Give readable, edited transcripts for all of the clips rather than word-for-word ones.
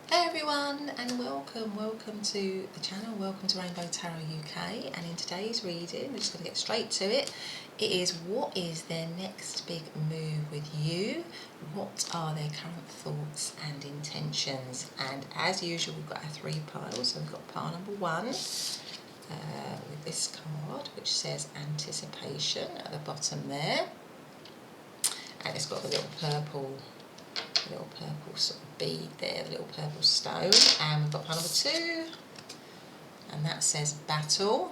Hey everyone, and welcome to the channel, welcome to Rainbow Tarot UK. And in today's reading, we're just going to get straight to it. It is, what is their next big move with you? What are their current thoughts and intentions? And as usual, we've got our three piles. So we've got pile number one with this card, which says anticipation at the bottom there. And it's got the little purple sort of bead there, the little purple stone. And we've got pile number two, and that says battle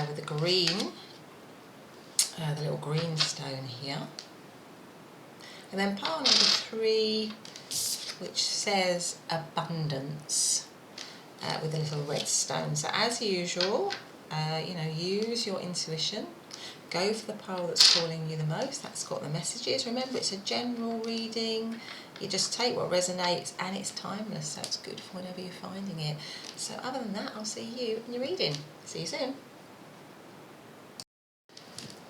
with the green, the little green stone here. And then pile number three, which says abundance with a little red stone. So as usual, use your intuition. Go for the pile that's calling you the most. That's got the messages. Remember, it's a general reading. You just take what resonates, and it's timeless, so it's good for whenever you're finding it. So other than that, I'll see you in your reading. See you soon.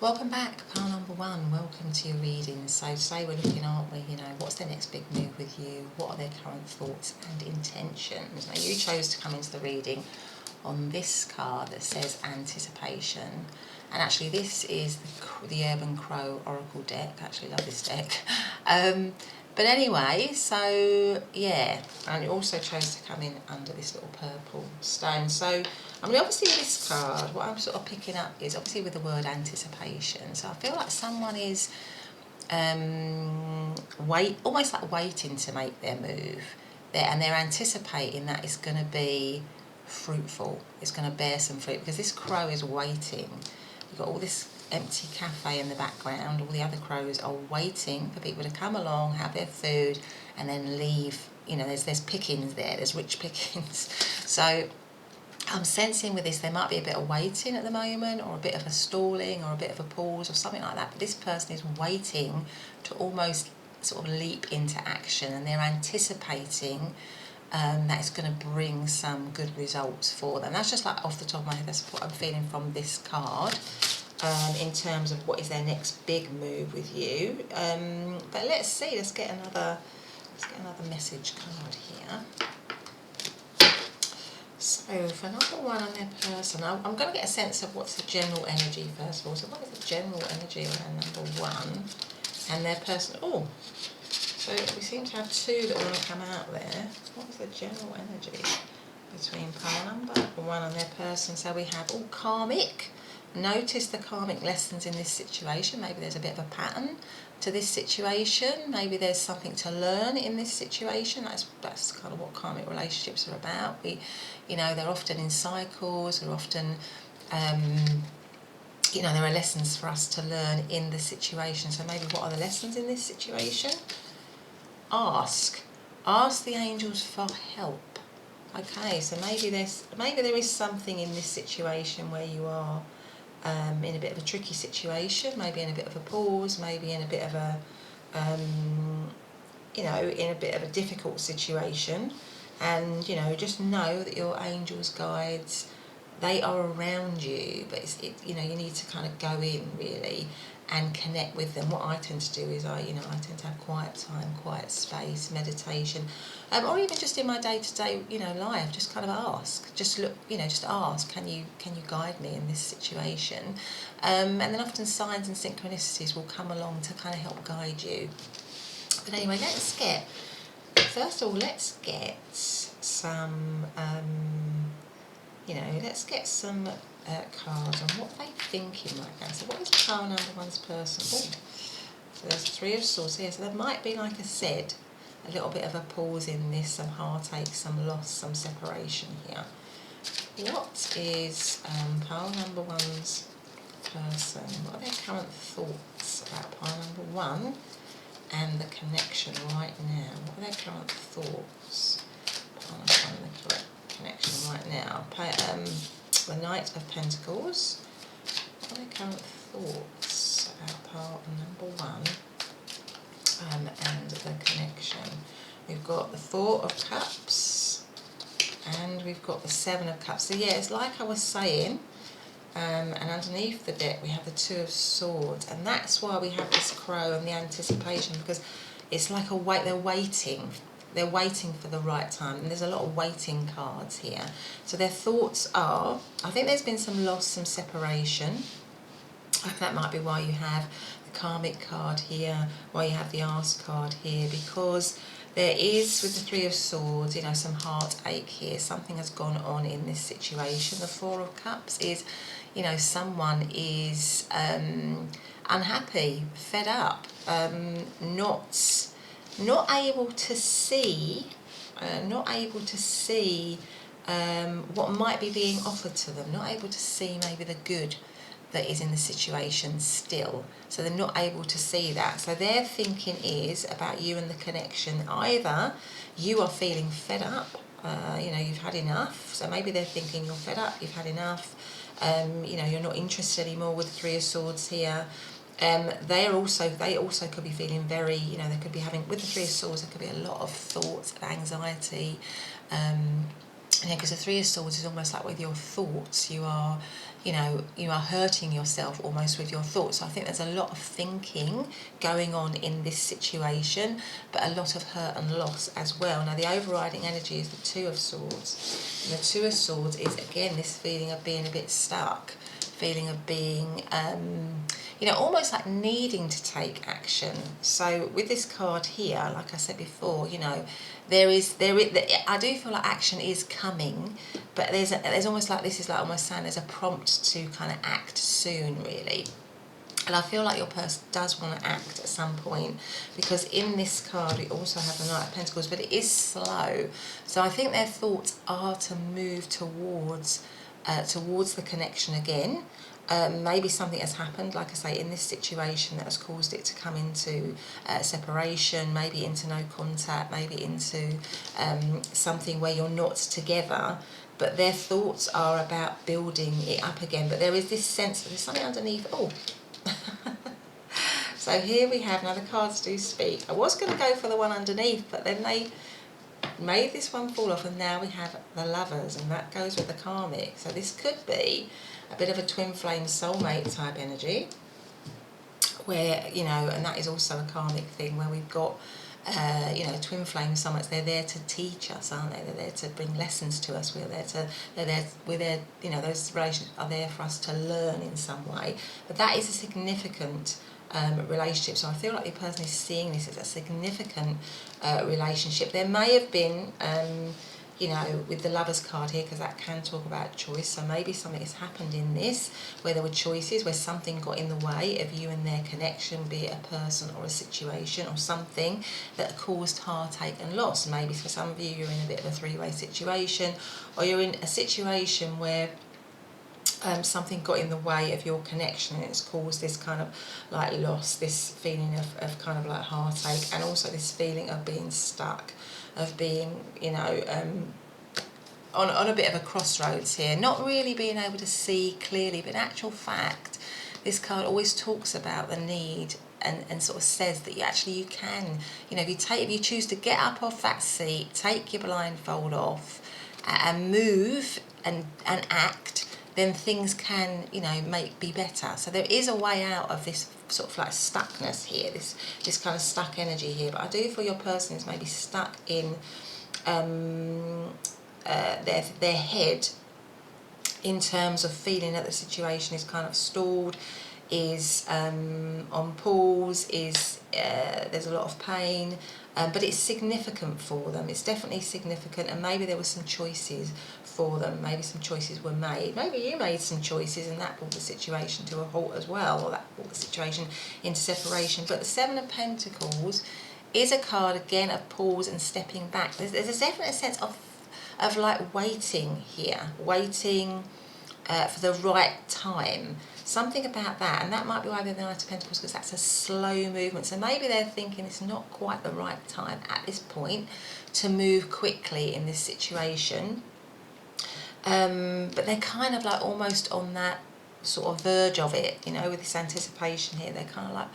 Welcome back, pile number one. Welcome to your reading. So today we're looking, aren't we, what's their next big move with you? What are their current thoughts and intentions? Now, you chose to come into the reading on this card that says anticipation. And actually this is the Urban Crow Oracle deck. I actually love this deck. But anyway, so yeah, and you also chose to come in under this little purple stone. So, I mean, obviously with this card, what I'm sort of picking up is obviously with the word anticipation. So I feel like someone is almost like waiting to make their move there, and they're anticipating that it's going to be fruitful. It's going to bear some fruit, because this crow is waiting. You've got all this empty cafe in the background. All the other crows are waiting for people to come along, have their food, and then leave. There's pickings there. There's rich pickings. So I'm sensing with this, there might be a bit of waiting at the moment, or a bit of a stalling, or a bit of a pause, or something like that. But this person is waiting to almost sort of leap into action, and they're anticipating that it's going to bring some good results for them. That's just like off the top of my head, that's what I'm feeling from this card in terms of what is their next big move with you. But let's see, let's get another message card here. So for number one on their person, I'm going to get a sense of what's the general energy first of all. So what is the general energy around number one and their person? Oh, so we seem to have two that want to come out there. What is the general energy between pile number one and their person? So we have all karmic. Notice the karmic lessons in this situation. Maybe there's a bit of a pattern to this situation. Maybe there's something to learn in this situation. That's kind of what karmic relationships are about. They're often in cycles. They're often there are lessons for us to learn in the situation. So maybe what are the lessons in this situation? Ask the angels for help. Okay, so maybe there is something in this situation where you are in a bit of a tricky situation, maybe in a bit of a pause, maybe in a bit of a in a bit of a difficult situation, and just know that your angels, guides, they are around you, but you need to kind of go in really and connect with them. What I tend to do is I tend to have quiet time, quiet space, meditation, or even just in my day-to-day life, just kind of ask, just look, just ask, can you guide me in this situation? And then often signs and synchronicities will come along to kind of help guide you. But anyway, let's get some let's get some cards on what they thinking right now. So what is pile number one's person? Oh, so there's three of swords here. So there might be, like I said, a little bit of a pause in this, some heartache, some loss, some separation here. What is pile number one's person? What are their current thoughts about pile number one and the connection right now? What are their current thoughts? Pile number one and the correct connection right now. The Knight of Pentacles. What are their current thoughts about pile number one and the connection? We've got the Four of Cups and we've got the Seven of Cups. So yeah, it's like I was saying, and underneath the deck we have the Two of Swords, and that's why we have this crow and the anticipation, because it's like they're waiting they're waiting for the right time, and there's a lot of waiting cards here. So their thoughts are, I think there's been some loss, some separation. I think that might be why you have the karmic card here, why you have the ask card here, because there is, with the Three of Swords, you know, some heartache here. Something has gone on in this situation. The Four of Cups is, you know, someone is unhappy, fed up, not able to see, what might be being offered to them, not able to see maybe the good that is in the situation still. So they're not able to see that. So their thinking is about you and the connection. Either you are feeling fed up, you know, you've had enough. So maybe they're thinking you're fed up, you've had enough, you know, you're not interested anymore with the Three of Swords here. They also could be feeling very, you know, they could be having, with the Three of Swords, there could be a lot of thoughts and anxiety. Yeah, because the Three of Swords is almost like with your thoughts, you are, you know, you are hurting yourself almost with your thoughts. So I think there's a lot of thinking going on in this situation, but a lot of hurt and loss as well. Now the overriding energy is the Two of Swords. And the Two of Swords is, again, this feeling of being a bit stuck, feeling of being, you know, almost like needing to take action. So with this card here, like I said before, you know, I do feel like action is coming, but there's almost like, this is like almost saying there's a prompt to kind of act soon, really. And I feel like your person does want to act at some point, because in this card we also have the Knight of Pentacles, but it is slow. So I think their thoughts are to move towards the connection again. Maybe something has happened, like I say, in this situation that has caused it to come into separation, maybe into no contact, maybe into something where you're not together, but their thoughts are about building it up again. But there is this sense that there's something underneath. Oh, so here we have, now the cards do speak. I was going to go for the one underneath, but then they made this one fall off, and now we have the Lovers, and that goes with the karmic. So this could be a bit of a twin flame soulmate type energy, where, you know, and that is also a karmic thing, where we've got you know, twin flame soulmates. They're there to teach us, aren't they? They're there to bring lessons to us. We're there, you know, those relationships are there for us to learn in some way. But that is a significant relationship. So I feel like the person is seeing this as a significant relationship. There may have been, you know, with the Lovers card here, because that can talk about choice. So maybe something has happened in this where there were choices, where something got in the way of you and their connection, be it a person or a situation or something that caused heartache and loss. Maybe for some of you, you're in a bit of a three-way situation, or you're in a situation where something got in the way of your connection, and it's caused this kind of like loss, this feeling of kind of like heartache, and also this feeling of being stuck, of being, you know, on a bit of a crossroads here, not really being able to see clearly. But in actual fact, this card always talks about the need, and sort of says that you can, you know, if you choose to get up off that seat, take your blindfold off, and move and act, then things can, you know, be better. So there is a way out of this sort of like stuckness here, this kind of stuck energy here. But I do feel your person is maybe stuck in their head, in terms of feeling that the situation is kind of stalled, is on pause, is there's a lot of pain, but it's significant for them. It's definitely significant, and maybe there were some choices for them. Maybe some choices were made. Maybe you made some choices, and that brought the situation to a halt as well, or that brought the situation into separation. But the Seven of Pentacles is a card, again, of pause and stepping back. There's a definite sense of like waiting here, waiting for the right time. Something about that, and that might be why they're the Knight of Pentacles, because that's a slow movement. So maybe they're thinking it's not quite the right time at this point to move quickly in this situation. But they're kind of like almost on that sort of verge of it, you know, with this anticipation here. They're kind of like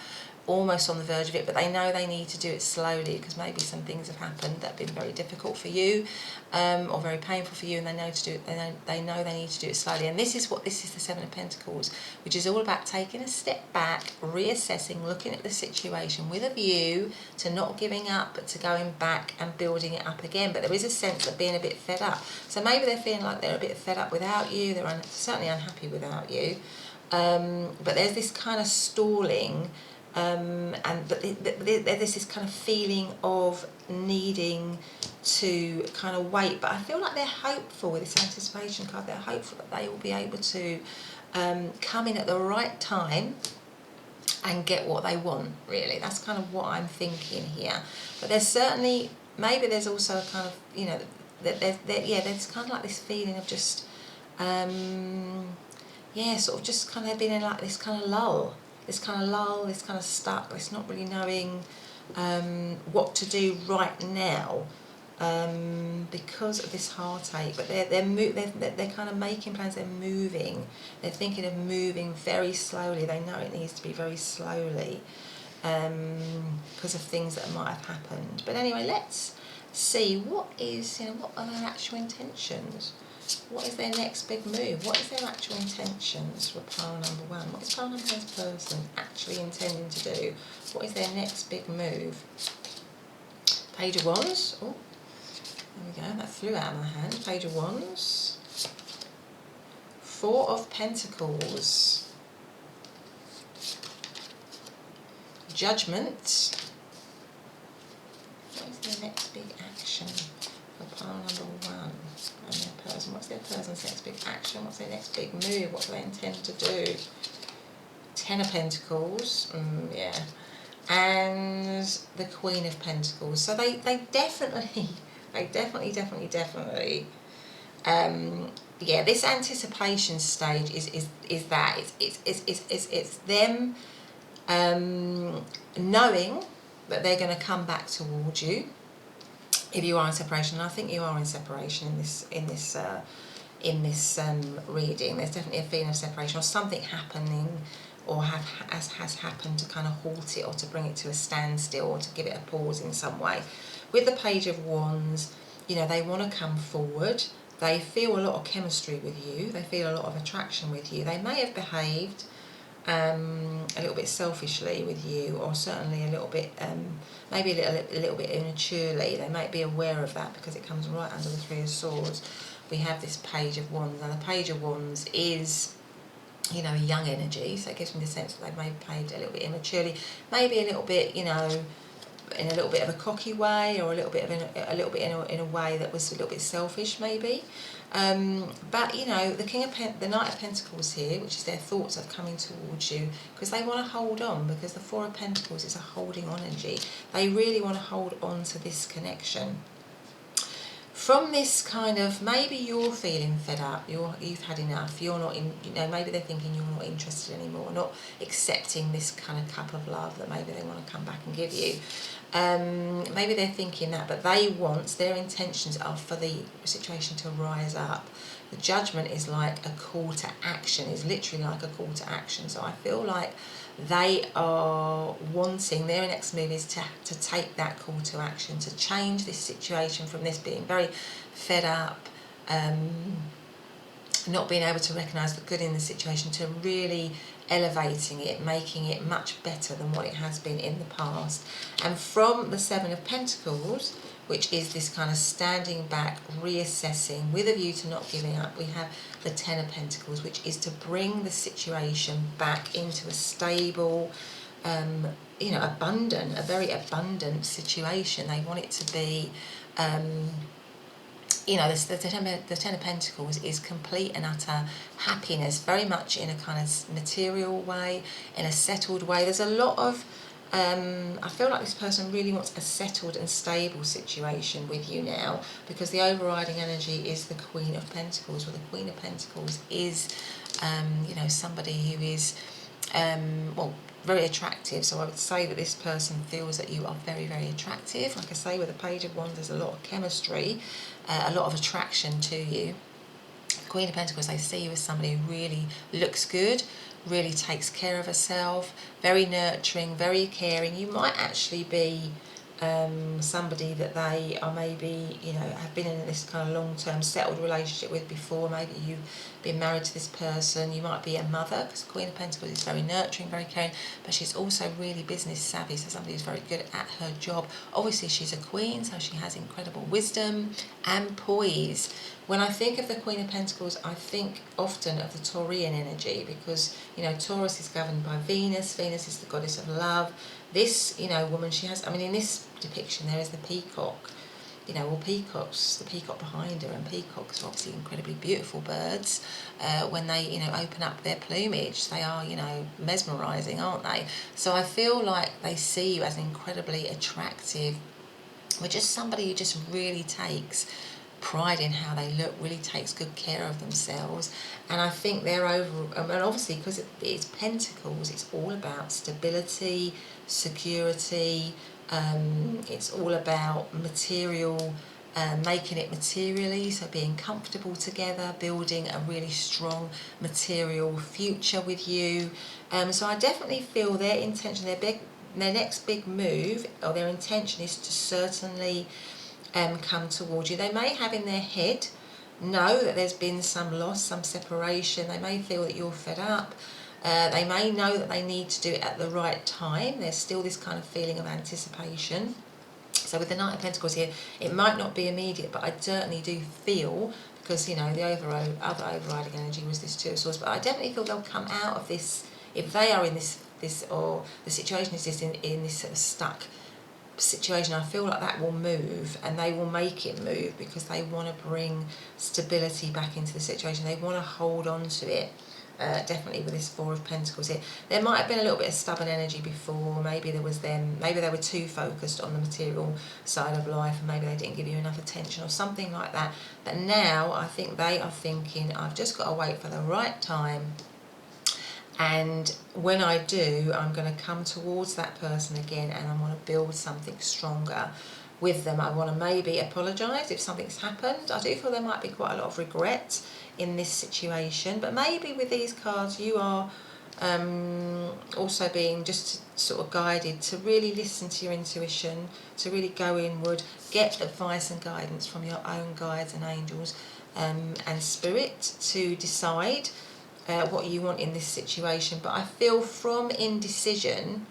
almost on the verge of it, but they know they need to do it slowly because maybe some things have happened that have been very difficult for you, or very painful for you, and they know to do it. They know they need to do it slowly. And this is the Seven of Pentacles, which is all about taking a step back, reassessing, looking at the situation with a view to not giving up, but to going back and building it up again. But there is a sense of being a bit fed up. So maybe they're feeling like they're a bit fed up without you. They're certainly unhappy without you. But there's this kind of stalling. But there's this kind of feeling of needing to kind of wait, but I feel like they're hopeful with this anticipation card. They're hopeful that they will be able to come in at the right time and get what they want, really. That's kind of what I'm thinking here. But there's certainly, maybe there's also a kind of, you know, there's kind of like this feeling of just, sort of just kind of being in like this kind of lull, this kind of stuck, this not really knowing what to do right now because of this heartache. But they're kind of making plans. They're moving. They're thinking of moving very slowly. They know it needs to be very slowly because of things that might have happened. But anyway, let's see what are their actual intentions. What is their next big move? What is their actual intentions for pile number one? What is pile number one's person actually intending to do? What is their next big move? Page of Wands. Oh, there we go. That flew out of my hand. Page of Wands. Four of Pentacles. Judgment. What is their next big action for pile number one? And their person. What's their person's next big action? What's their next big move? What do they intend to do? Ten of Pentacles, and the Queen of Pentacles. So they definitely, this anticipation stage is that it's them knowing that they're going to come back towards you. If you are in separation, and I think you are in separation in this reading, there's definitely a feeling of separation or something happening, or has happened to kind of halt it or to bring it to a standstill or to give it a pause in some way. With the Page of Wands, you know, they want to come forward. They feel a lot of chemistry with you. They feel a lot of attraction with you. They may have behaved a little bit selfishly with you, or certainly a little bit, maybe a little bit immaturely. They might be aware of that because it comes right under the Three of Swords. We have this Page of Wands. Now the Page of Wands is, you know, a young energy, so it gives me the sense that they may have behaved a little bit immaturely, maybe a little bit, you know, in a little bit of a cocky way, or a little bit in a way that was a little bit selfish, maybe. But you know, the Knight of Pentacles here, which is their thoughts of coming towards you, because they want to hold on, because the Four of Pentacles is a holding on energy. They really want to hold on to this connection. From this kind of, maybe you're feeling fed up, you've had enough, you're not in, you know, maybe they're thinking you're not interested anymore, not accepting this kind of cup of love that maybe they want to come back and give you. Maybe they're thinking that, but their intentions are for the situation to rise up. The Judgment is like a call to action, is literally like a call to action. So I feel like they are wanting, their next move is to take that call to action, to change this situation from this being very fed up, not being able to recognise the good in the situation, to really elevating it, making it much better than what it has been in the past. And from the Seven of Pentacles, which is this kind of standing back, reassessing with a view to not giving up, we have the Ten of Pentacles, which is to bring the situation back into a stable, you know, a very abundant situation. They want it to be, you know, the Ten of Pentacles is complete and utter happiness, very much in a kind of material way, in a settled way. There's a lot of, I feel like this person really wants a settled and stable situation with you now, because the overriding energy is the Queen of Pentacles. Well, the Queen of Pentacles is, you know, somebody who is, well, very attractive. So I would say that this person feels that you are very, very attractive. Like I say, with the Page of Wands, there's a lot of chemistry, a lot of attraction to you. The Queen of Pentacles, they see you as somebody who really looks good, really takes care of herself, very nurturing, very caring. You might actually be somebody that they are maybe, you know, have been in this kind of long-term settled relationship with before. Maybe you've been married to this person. You might be a mother, because Queen of Pentacles is very nurturing, very caring, but she's also really business savvy, so somebody who's very good at her job. Obviously she's a queen, so she has incredible wisdom and poise. When I think of the Queen of Pentacles, I think often of the Taurian energy, because, you know, Taurus is governed by Venus. Venus is the goddess of love. This, you know, woman, she has, I mean, in this depiction there is the peacock, you know, or peacocks, the peacock behind her, and peacocks are obviously incredibly beautiful birds. When they, you know, open up their plumage, they are, you know, mesmerising, aren't they? So I feel like they see you as an incredibly attractive, or just somebody who just really takes pride in how they look, really takes good care of themselves. And I think they're over, and obviously because it's Pentacles, it's all about stability, security, it's all about material, making it materially, so being comfortable together, building a really strong material future with you. So I definitely feel their intention, their next big move, or their intention, is to certainly come towards you. They may have in their head, know that there's been some loss, some separation. They may feel that you're fed up. They may know that they need to do it at the right time. There's still this kind of feeling of anticipation. So with the Knight of Pentacles here, it might not be immediate, but I certainly do feel, because, you know, the other overriding energy was this Two of Swords, but I definitely feel they'll come out of this, if they are in this or the situation is just in this sort of stuck situation. I feel like that will move, and they will make it move, because they want to bring stability back into the situation. They want to hold on to it. Definitely with this Four of Pentacles here. There might have been a little bit of stubborn energy before. Maybe there was maybe they were too focused on the material side of life, and maybe they didn't give you enough attention or something like that. But now I think they are thinking, I've just got to wait for the right time, and when I do, I'm going to come towards that person again, and I want to build something stronger with them. I want to maybe apologise if something's happened. I do feel there might be quite a lot of regret in this situation, but maybe with these cards you are also being just sort of guided to really listen to your intuition, to really go inward, get advice and guidance from your own guides and angels and spirit, to decide what you want in this situation. But I feel from indecision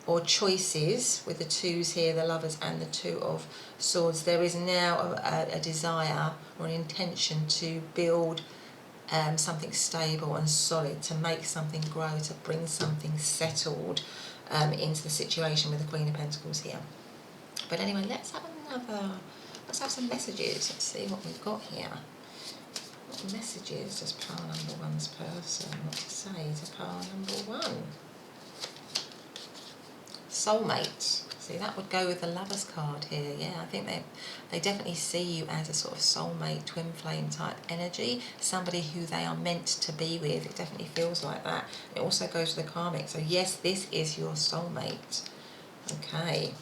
or choices, with the twos here, the Lovers and the Two of Swords, there is now a desire or an intention to build something stable and solid, to make something grow, to bring something settled into the situation with the Queen of Pentacles here. But anyway, let's have some messages. Let's see what we've got here. What messages does pile number one's person want to say to pile number one? Soulmate. See, that would go with the Lovers card here. Yeah, I think they definitely see you as a sort of soulmate, twin flame type energy, somebody who they are meant to be with. It definitely feels like that. It also goes with the karmic. So yes, this is your soulmate. Okay.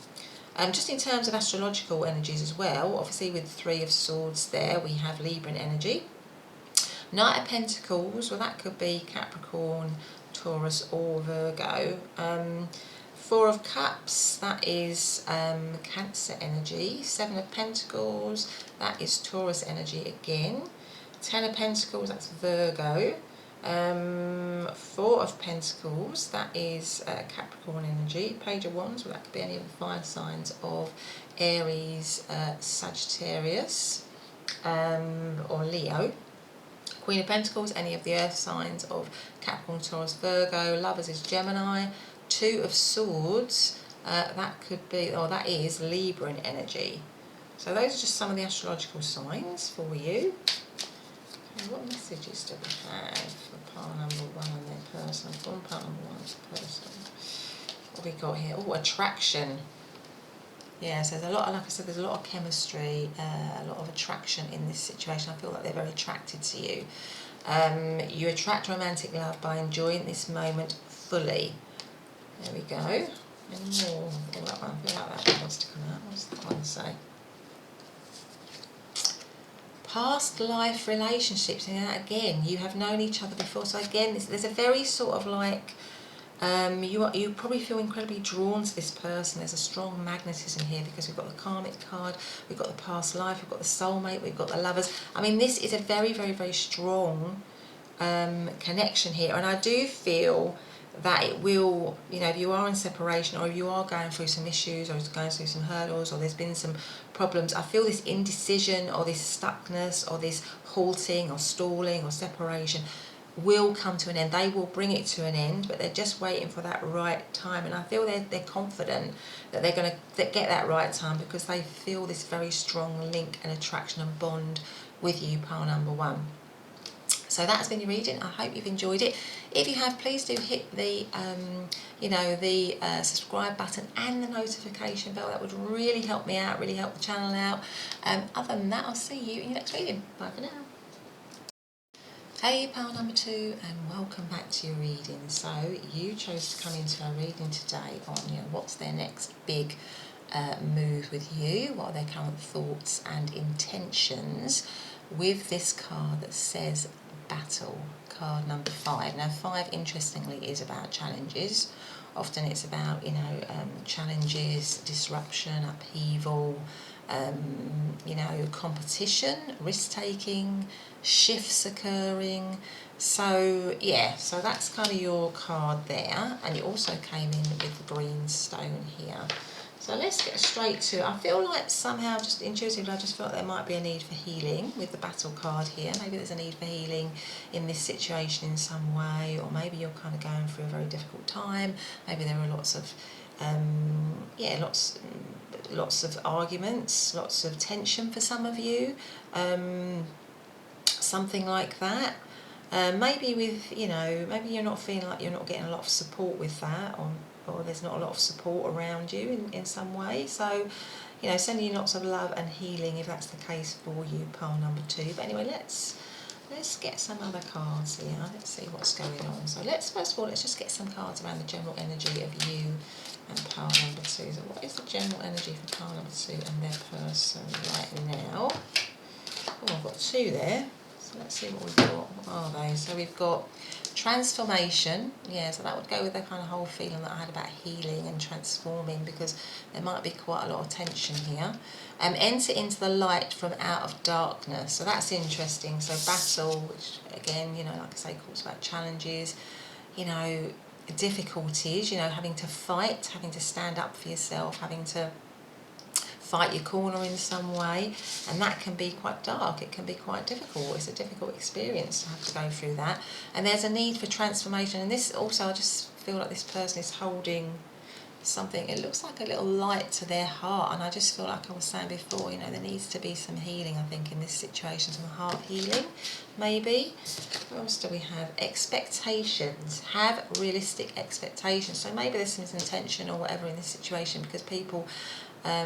Just in terms of astrological energies as well, obviously with Three of Swords there, we have Libran energy. Knight of Pentacles, well, that could be Capricorn, Taurus or Virgo. Four of Cups, that is Cancer energy. Seven of Pentacles, that is Taurus energy again. Ten of Pentacles, that's Virgo. Four of Pentacles, that is Capricorn energy. Page of Wands, well, that could be any of the fire signs of Aries, Sagittarius, or Leo. Queen of Pentacles, any of the earth signs of Capricorn, Taurus, Virgo. Lovers is Gemini. Two of Swords, that could be, or that is Libran energy. So those are just some of the astrological signs for you. Okay, what messages do we have for pile number one and their person? From pile number one's person. What have we got here? Oh, attraction. Yeah, so there's a lot, like I said, there's a lot of chemistry, a lot of attraction in this situation. I feel like they're very attracted to you. You attract romantic love by enjoying this moment fully. There we go. Any more? Oh, that one. I feel like that one wants to come out. What's that one say? past life relationships, and again, you have known each other before. So again, there's a very sort of like, you probably feel incredibly drawn to this person. There's a strong magnetism here because we've got the karmic card, we've got the past life, we've got the soulmate, we've got the lovers. I mean, this is a very, very, very strong connection here, and I do feel that it will, you know, if you are in separation or if you are going through some issues or going through some hurdles or there's been some problems, I feel this indecision or this stuckness or this halting or stalling or separation will come to an end. They will bring it to an end, but they're just waiting for that right time, and I feel they're confident that they're going to get that right time because they feel this very strong link and attraction and bond with you, pile number 1. So that's been your reading. I hope you've enjoyed it. If you have, please do hit the subscribe button and the notification bell. That would really help me out, really help the channel out. Other than that, I'll see you in your next reading. Bye for now. Hey, pile number 2, and welcome back to your reading. So you chose to come into our reading today on, you know, what's their next big move with you, what are their current thoughts and intentions with this card that says Battle, card number 5. Now 5, interestingly, is about challenges. Often it's about, you know, challenges, disruption, upheaval, you know, competition, risk-taking, shifts occurring. So yeah, so that's kind of your card there, and it also came in with the green stone here. So let's get straight to it. I feel like somehow, just intuitively, I just felt there might be a need for healing with the Battle card here. Maybe there's a need for healing in this situation in some way, or maybe you're kind of going through a very difficult time. Maybe there are lots of lots of arguments, lots of tension for some of you, something like that. Maybe with, you know, maybe you're not feeling like you're not getting a lot of support with that, or there's not a lot of support around you in some way. So, you know, sending you lots of love and healing if that's the case for you, pile number 2. But anyway, let's get some other cards here. Let's see what's going on. So first of all, let's just get some cards around the general energy of you and pile number 2. So what is the general energy for pile number 2 and their person right now? Oh, I've got 2 there. So let's see what we've got. What are they? So we've got transformation. Yeah, so that would go with the kind of whole feeling that I had about healing and transforming, because there might be quite a lot of tension here. Enter into the light from out of darkness. So that's interesting. So battle, which again, you know, like I say, talks about challenges, you know, difficulties, you know, having to fight, having to stand up for yourself, having to fight your corner in some way, and that can be quite dark. It can be quite difficult. It's a difficult experience to have to go through that, and there's a need for transformation. And this also, I just feel like this person is holding something, it looks like a little light to their heart, and I just feel like I was saying before, you know, there needs to be some healing, I think, in this situation, some heart healing maybe. What else do we have? Expectations. Have realistic expectations. So maybe there's some intention or whatever in this situation because people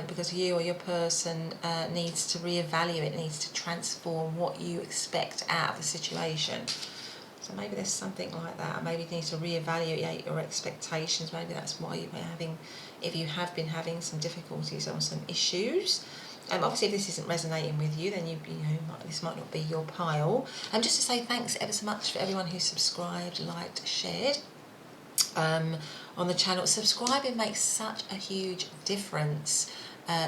because you or your person needs to reevaluate, needs to transform what you expect out of the situation. So maybe there's something like that. Maybe you need to reevaluate your expectations. Maybe that's why you've been having, if you have been having some difficulties or some issues. Obviously, if this isn't resonating with you, then this might not be your pile. And just to say thanks ever so much for everyone who subscribed, liked, shared on the channel. Subscribing makes such a huge difference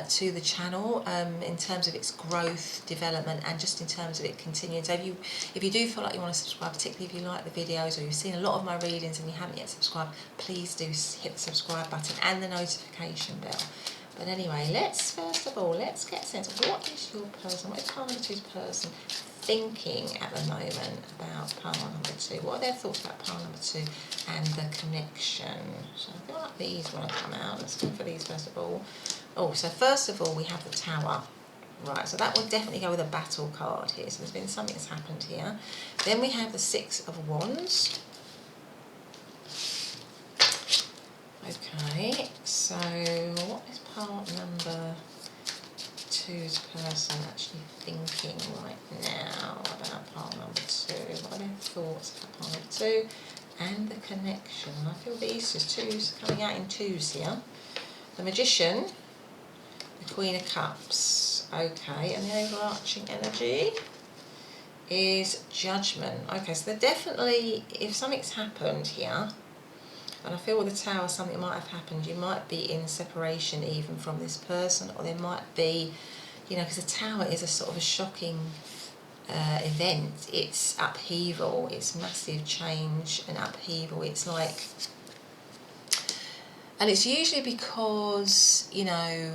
to the channel in terms of its growth, development, and just in terms of it continuing. So if you do feel like you want to subscribe, particularly if you like the videos or you've seen a lot of my readings and you haven't yet subscribed, please do hit the subscribe button and the notification bell. But anyway, let's get a sense of what is your person, what is pile number 2's person thinking at the moment about pile number 2? What are their thoughts about pile number 2 and the connection? So I feel like these want to come out. Let's go for these first of all. Oh, so first of all, we have the Tower. Right, so that would definitely go with a battle card here. So there's been something that's happened here. Then we have the Six of Wands. Okay, so what is part number 2's person actually thinking right now about part number 2? What are their thoughts about part number 2 and the connection? I feel these just twos coming out in twos here. The Magician, the Queen of Cups, Okay, and the overarching energy is Judgment. Okay, so they're definitely, if something's happened here, and I feel with the Tower something might have happened, you might be in separation even from this person, or there might be, you know, because the Tower is a sort of a shocking event. It's upheaval, it's massive change and upheaval. It's like, and it's usually because, you know,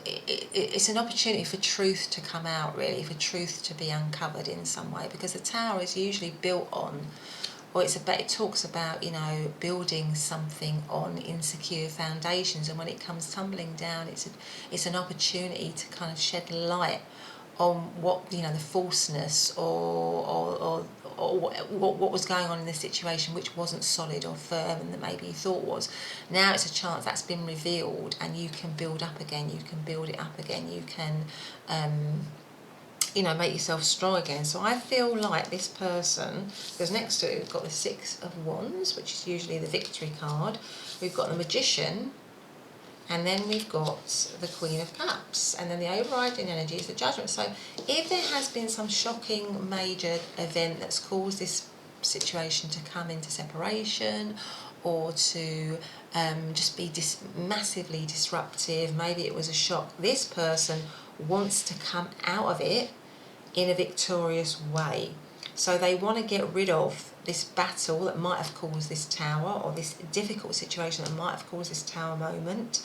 it's an opportunity for truth to come out, really, for truth to be uncovered in some way, because the Tower is usually built on, or it talks about, you know, building something on insecure foundations, and when it comes tumbling down, it's an opportunity to kind of shed light on what, you know, the falseness or what was going on in the situation, which wasn't solid or firm and that maybe you thought was. Now it's a chance that's been revealed, and you can build up again, you can build it up again, you can you know, make yourself strong again. So I feel like this person, because next to it we've got the Six of Wands, which is usually the victory card, we've got the Magician, and then we've got the Queen of Cups, and then the overriding energy is the Judgment. So if there has been some shocking major event that's caused this situation to come into separation, or to just be massively disruptive, maybe it was a shock, this person wants to come out of it in a victorious way. So they want to get rid of this battle that might have caused this Tower, or this difficult situation that might have caused this Tower moment,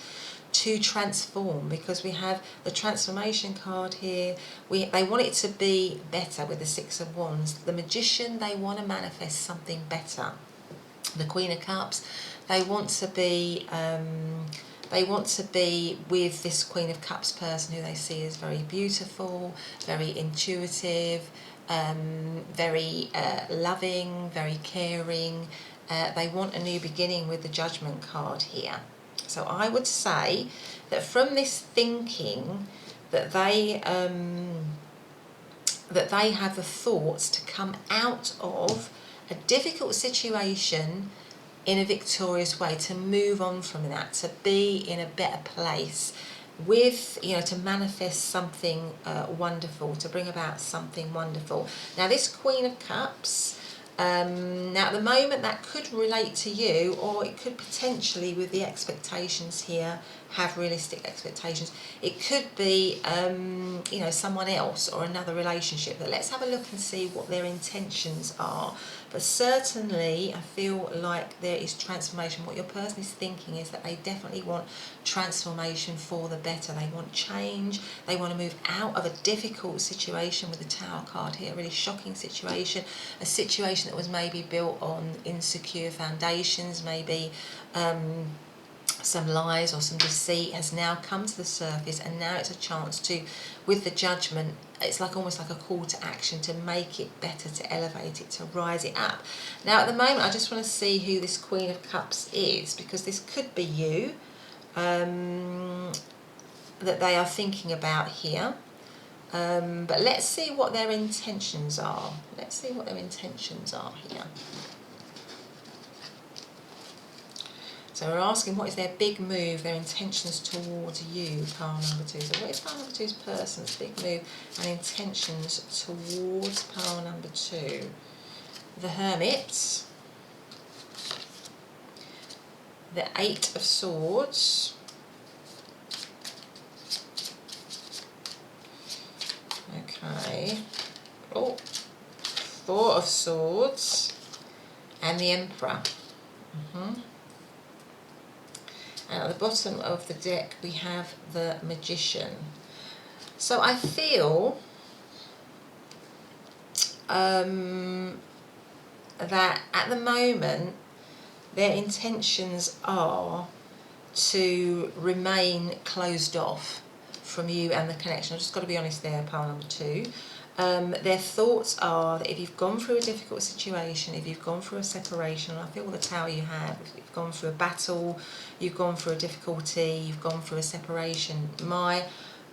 to transform, because we have the transformation card here. They want it to be better with the Six of Wands. The Magician, they want to manifest something better. The Queen of Cups, they want to be with this Queen of Cups person who they see as very beautiful, very intuitive, very loving, very caring. They want a new beginning with the Judgment card here. So I would say that from this thinking that they have the thoughts to come out of a difficult situation in a victorious way, to move on from that, to be in a better place with, you know, to manifest something wonderful, to bring about something wonderful. Now this Queen of Cups, now at the moment that could relate to you, or it could potentially, with the expectations here, have realistic expectations. It could be, you know, someone else or another relationship. But let's have a look and see what their intentions are. But certainly I feel like there is transformation. What your person is thinking is that they definitely want transformation for the better. They want change. They want to move out of a difficult situation with the Tower card here, a really shocking situation, a situation that was maybe built on insecure foundations, maybe some lies or some deceit has now come to the surface, and now it's a chance to, with the Judgment, it's like almost like a call to action to make it better, to elevate it, to rise it up. Now at the moment I just want to see who this Queen of Cups is, because this could be you, that they are thinking about here. But let's see what their intentions are. Let's see what their intentions are here. So we're asking, what is their big move, their intentions towards you, pile number two. So what is pile number two's person's big move and intentions towards pile number two? The Hermit, the Eight of Swords, okay, oh, Four of Swords, and the Emperor. And at the bottom of the deck we have the Magician. So I feel that at the moment their intentions are to remain closed off from you and the connection. I've just got to be honest there, pile number two. Their thoughts are that if you've gone through a difficult situation, if you've gone through a separation, and I feel the Tower you have, if you've gone through a battle, you've gone through a difficulty, you've gone through a separation, my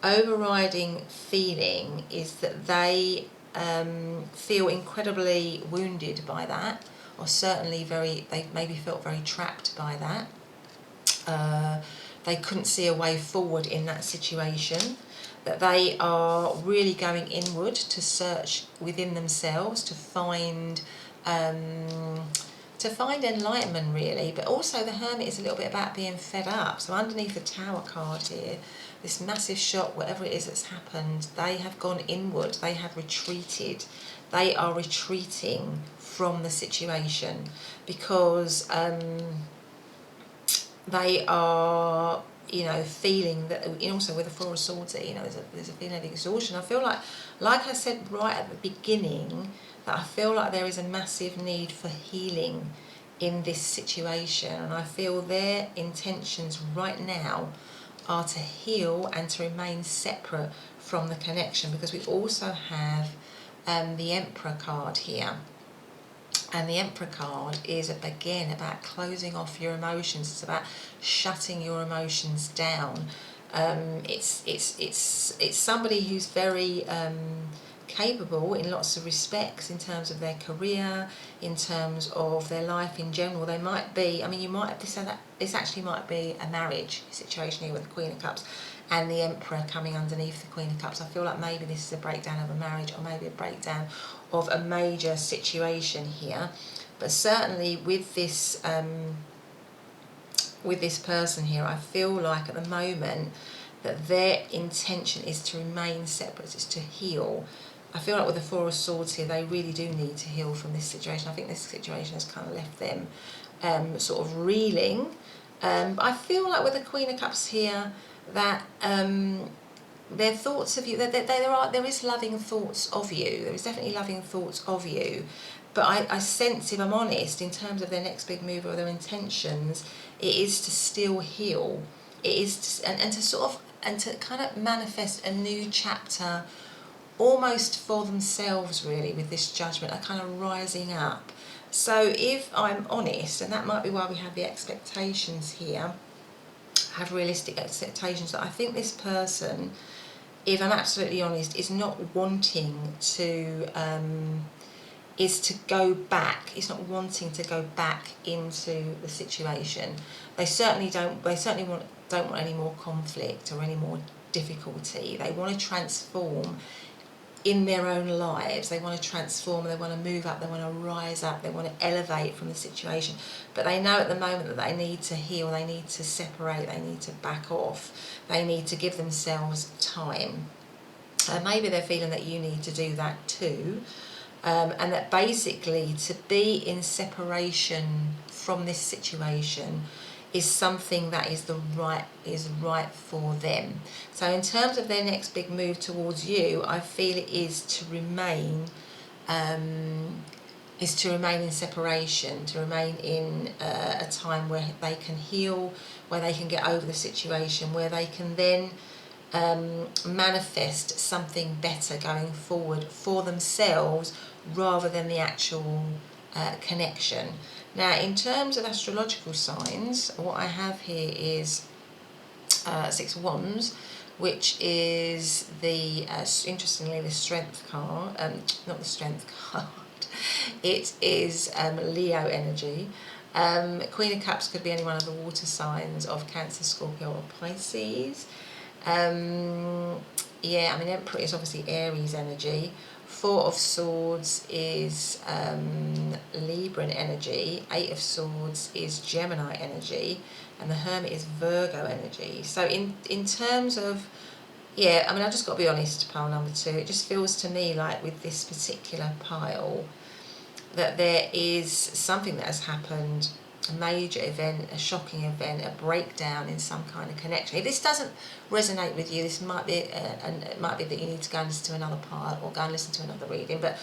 overriding feeling is that they feel incredibly wounded by that, or certainly they maybe felt very trapped by that. They couldn't see a way forward in that situation. that they are really going inward to search within themselves to find enlightenment, really. But also the Hermit is a little bit about being fed up. So underneath the Tower card here, this massive shock, whatever it is that's happened, they have gone inward, they have retreated. They are retreating from the situation because they are, feeling that, also with the Four of Swords, there's a feeling of exhaustion. I feel like I said right at the beginning, that I feel like there is a massive need for healing in this situation, and I feel their intentions right now are to heal and to remain separate from the connection, because we also have the Emperor card here. And the Emperor card is, again, about closing off your emotions. It's about shutting your emotions down. It's somebody who's very capable in lots of respects, in terms of their career, in terms of their life in general. They might be, this actually might be a marriage situation here with the Queen of Cups and the Emperor coming underneath the Queen of Cups. I feel like maybe this is a breakdown of a marriage, or maybe a breakdown of a major situation here. But certainly with this person here, I feel like at the moment that their intention is to remain separate, is to heal. I feel like with the Four of Swords here, they really do need to heal from this situation. I think this situation has kind of left them sort of reeling. I feel like with the Queen of Cups here, that their thoughts of you, there is loving thoughts of you. There is definitely loving thoughts of you. But I sense, if I'm honest, in terms of their next big move or their intentions, it is to still heal. It is to, and to kind of manifest a new chapter, almost for themselves, really, with this Judgment, a kind of rising up. So if I'm honest, and that might be why we have the expectations here, have realistic expectations, that I think this person, if I'm absolutely honest, is not wanting to go back. It's not wanting to go back into the situation. They certainly don't want any more conflict or any more difficulty. They want to transform in their own lives. They want to transform, they want to move up, they want to rise up, they want to elevate from the situation. But they know at the moment that they need to heal, they need to separate, they need to back off, they need to give themselves time. Maybe they're feeling that you need to do that too. And that basically to be in separation from this situation is something that is right for them. So in terms of their next big move towards you, I feel it is to remain in separation, to remain in a time where they can heal, where they can get over the situation, where they can then manifest something better going forward for themselves, rather than the actual connection. Now, in terms of astrological signs, what I have here is Six of Wands, which is interestingly, the Strength card. Not the Strength card. It is Leo energy. Queen of Cups could be any one of the water signs of Cancer, Scorpio, or Pisces. Emperor is obviously Aries energy. Four of Swords is Libran energy. Eight of Swords is Gemini energy, and the Hermit is Virgo energy. So in terms of, I've just got to be honest, pile number 2, it just feels to me like with this particular pile that there is something that has happened, a major event, a shocking event, a breakdown in some kind of connection. If this doesn't resonate with you, this might be, and it might be that you need to go and listen to another part or go and listen to another reading. But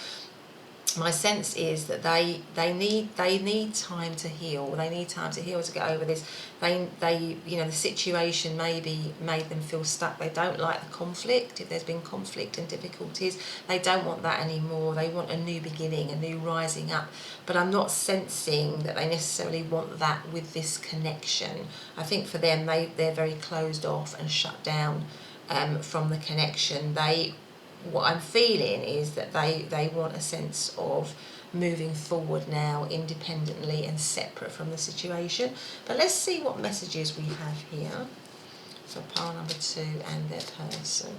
my sense is that they need time to heal. They need time to heal, to get over this. The situation maybe made them feel stuck. They don't like the conflict. If there's been conflict and difficulties, they don't want that anymore. They want a new beginning, a new rising up. But I'm not sensing that they necessarily want that with this connection. I think for them, they're very closed off and shut down from the connection. What I'm feeling is that they want a sense of moving forward now, independently and separate from the situation. But let's see what messages we have here for pile number 2 and their person.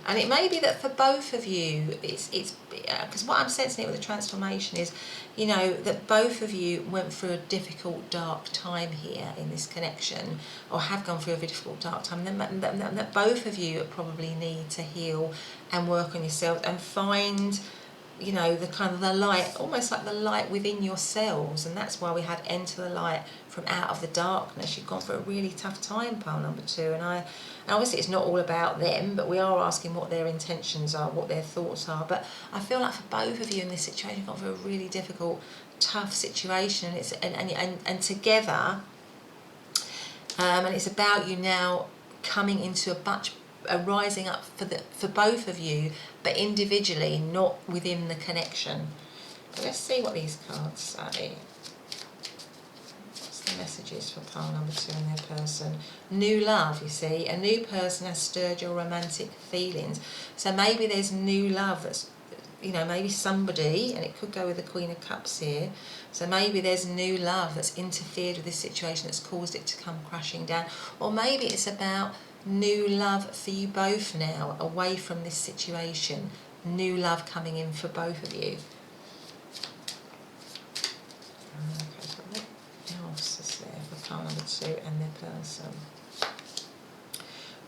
And it may be that for both of you, it's because what I'm sensing with the transformation is, you know, that both of you went through a difficult, dark time here in this connection, or have gone through a difficult, dark time. That both of you probably need to heal and work on yourself and find, you know, the kind of the light, almost like the light within yourselves. And that's why we had enter the light from out of the darkness. You've gone through a really tough time, pile number 2, and obviously it's not all about them, but we are asking what their intentions are, what their thoughts are. But I feel like for both of you in this situation, you've gone through a really difficult, tough situation, and together, and it's about you now coming into a rising up for both of you, but individually, not within the connection. But let's see what these cards say. What's the messages for pile number 2 and their person? New love, you see. A new person has stirred your romantic feelings. So maybe there's new love that's, you know, maybe somebody, and it could go with the Queen of Cups here, so maybe there's new love that's interfered with this situation, that's caused it to come crashing down. Or maybe it's about new love for you both now, away from this situation. New love coming in for both of you. Okay, so what else is there for pile number 2 and their person?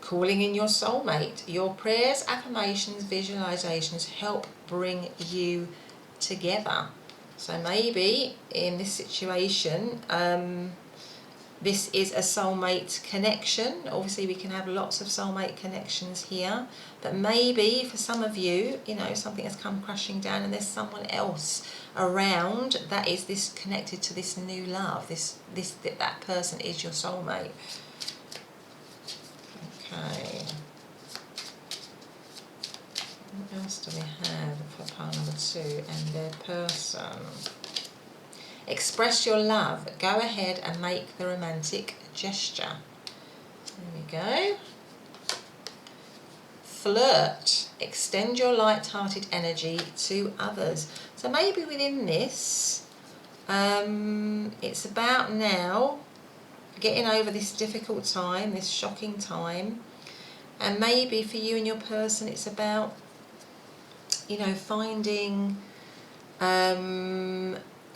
Calling in your soulmate. Your prayers, affirmations, visualizations help bring you together. So maybe in this situation, this is a soulmate connection. Obviously we can have lots of soulmate connections here, but maybe for some of you, you know, something has come crashing down and there's someone else around that is this connected to this new love. That person is your soulmate. Okay. What else do we have for pile number 2 and their person? Express your love. Go ahead and make the romantic gesture. There we go. Flirt. Extend your light-hearted energy to others. So maybe within this, it's about now getting over this difficult time, this shocking time. And maybe for you and your person, it's about, you know, finding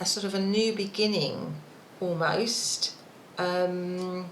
a sort of a new beginning, almost. You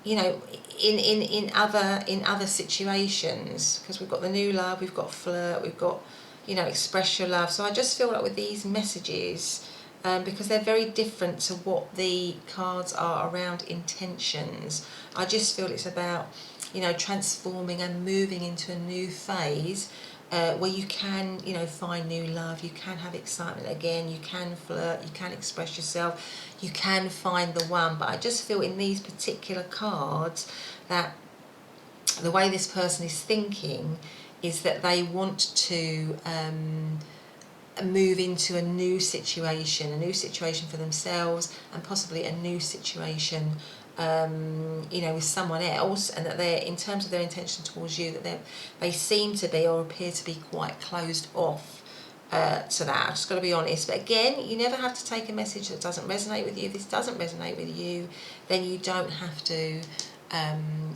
know, in other situations, because we've got the new love, we've got flirt, we've got, you know, express your love. So I just feel like with these messages, because they're very different to what the cards are around intentions, I just feel it's about, you know, transforming and moving into a new phase, where you can, you know, find new love, you can have excitement again, you can flirt, you can express yourself, you can find the one. But I just feel in these particular cards that the way this person is thinking is that they want to move into a new situation for themselves, and possibly a new situation, you know, with someone else, and that they're, in terms of their intention towards you, that they seem to be or appear to be quite closed off to that. I've just got to be honest. But again, you never have to take a message that doesn't resonate with you. If this doesn't resonate with you, then you don't have to,